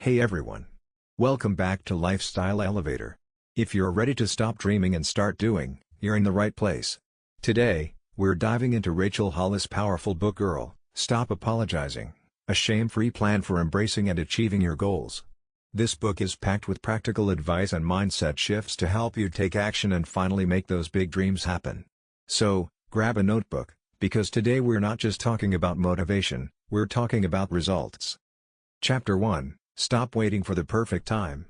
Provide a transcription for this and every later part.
Hey everyone. Welcome back to Lifestyle Elevator. If you're ready to stop dreaming and start doing, you're in the right place. Today, we're diving into Rachel Hollis' powerful book Stop Apologizing, a shame-free plan for embracing and achieving your goals. This book is packed with practical advice and mindset shifts to help you take action and finally make those big dreams happen. So, grab a notebook, because today we're not just talking about motivation, we're talking about results. Chapter 1. Stop waiting for the perfect time.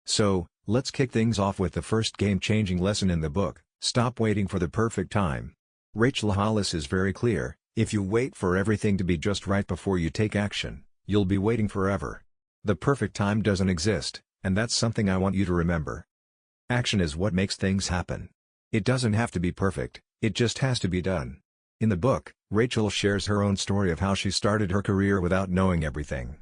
So, let's kick things off with the first game-changing lesson in the book, Stop Waiting for the Perfect Time. Rachel Hollis is very clear: if you wait for everything to be just right before you take action, you'll be waiting forever. The perfect time doesn't exist, and that's something I want you to remember. Action is what makes things happen. It doesn't have to be perfect, it just has to be done. In the book, Rachel shares her own story of how she started her career without knowing everything.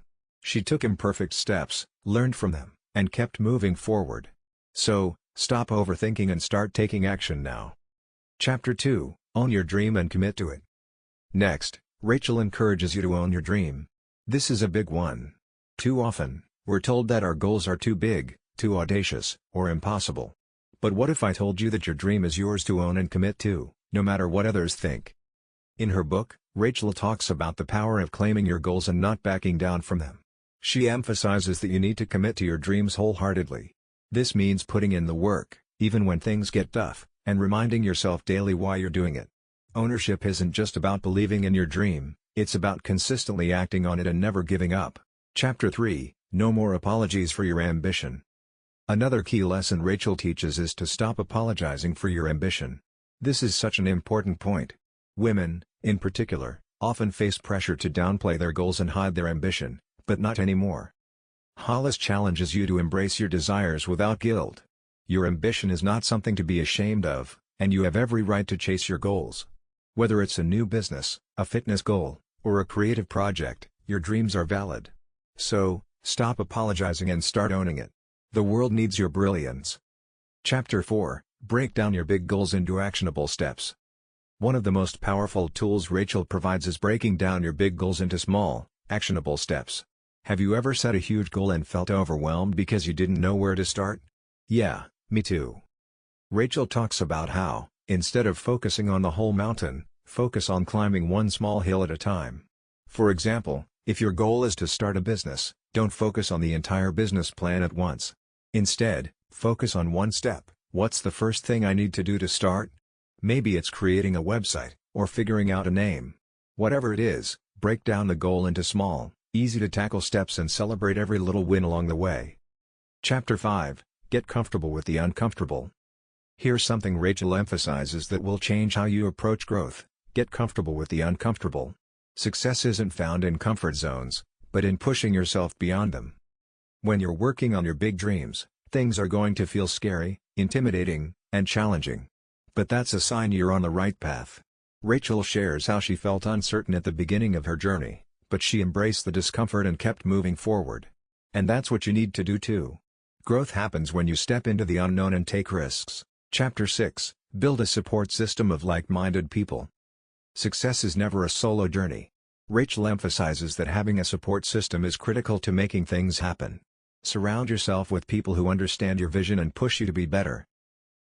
She took imperfect steps, learned from them, and kept moving forward. So, stop overthinking and start taking action now. Chapter 2. Own your dream and commit to it. Next, Rachel encourages you to own your dream. This is a big one. Too often, we're told that our goals are too big, too audacious, or impossible. But what if I told you that your dream is yours to own and commit to, no matter what others think? In her book, Rachel talks about the power of claiming your goals and not backing down from them. She emphasizes that you need to commit to your dreams wholeheartedly. This means putting in the work, even when things get tough, and reminding yourself daily why you're doing it. Ownership isn't just about believing in your dream, it's about consistently acting on it and never giving up. Chapter 3. No more apologies for your ambition. Another key lesson Rachel teaches is to stop apologizing for your ambition. This is such an important point. Women, in particular, often face pressure to downplay their goals and hide their ambition. But not anymore. Hollis challenges you to embrace your desires without guilt. Your ambition is not something to be ashamed of, and you have every right to chase your goals. Whether it's a new business, a fitness goal, or a creative project, your dreams are valid. So, stop apologizing and start owning it. The world needs your brilliance. Chapter 4. Break down your big goals into actionable steps. One of the most powerful tools Rachel provides is breaking down your big goals into small, actionable steps. Have you ever set a huge goal and felt overwhelmed because you didn't know where to start? Yeah, me too. Rachel talks about how, instead of focusing on the whole mountain, focus on climbing one small hill at a time. For example, if your goal is to start a business, don't focus on the entire business plan at once. Instead, focus on one step. What's the first thing I need to do to start? Maybe it's creating a website, or figuring out a name. Whatever it is, break down the goal into small, easy-to-tackle steps and celebrate every little win along the way. Chapter 5. Get comfortable with the uncomfortable. Here's something Rachel emphasizes that will change how you approach growth: get comfortable with the uncomfortable. Success isn't found in comfort zones, but in pushing yourself beyond them. When you're working on your big dreams, things are going to feel scary, intimidating, and challenging. But that's a sign you're on the right path. Rachel shares how she felt uncertain at the beginning of her journey, but she embraced the discomfort and kept moving forward. And that's what you need to do too. Growth happens when you step into the unknown and take risks. Chapter 6. Build a support system of like-minded people. Success is never a solo journey. Rachel emphasizes that having a support system is critical to making things happen. Surround yourself with people who understand your vision and push you to be better.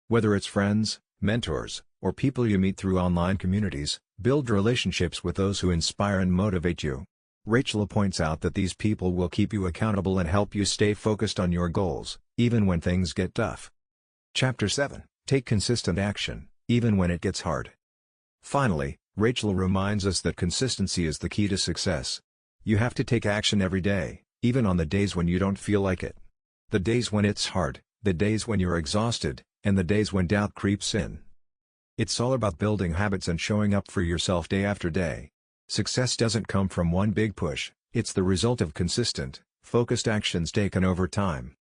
Whether it's friends, mentors, or people you meet through online communities, build relationships with those who inspire and motivate you. Rachel points out that these people will keep you accountable and help you stay focused on your goals, even when things get tough. Chapter 7. Take consistent action, even when it gets hard. Finally, Rachel reminds us that consistency is the key to success. You have to take action every day, even on the days when you don't feel like it. The days when it's hard, the days when you're exhausted, and the days when doubt creeps in. It's all about building habits and showing up for yourself day after day. Success doesn't come from one big push, it's the result of consistent, focused actions taken over time.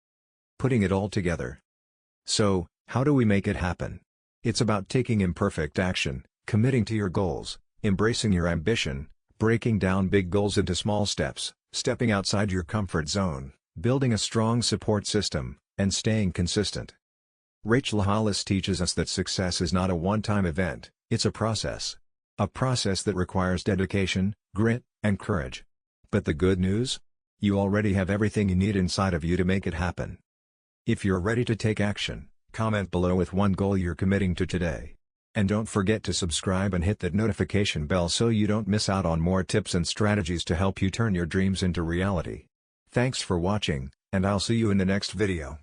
Putting it all together. So, how do we make it happen? It's about taking imperfect action, committing to your goals, embracing your ambition, breaking down big goals into small steps, stepping outside your comfort zone, building a strong support system, and staying consistent. Rachel Hollis teaches us that success is not a one-time event, it's a process. A process that requires dedication, grit, and courage. But the good news? You already have everything you need inside of you to make it happen. If you're ready to take action, comment below with one goal you're committing to today. And don't forget to subscribe and hit that notification bell so you don't miss out on more tips and strategies to help you turn your dreams into reality. Thanks for watching, and I'll see you in the next video.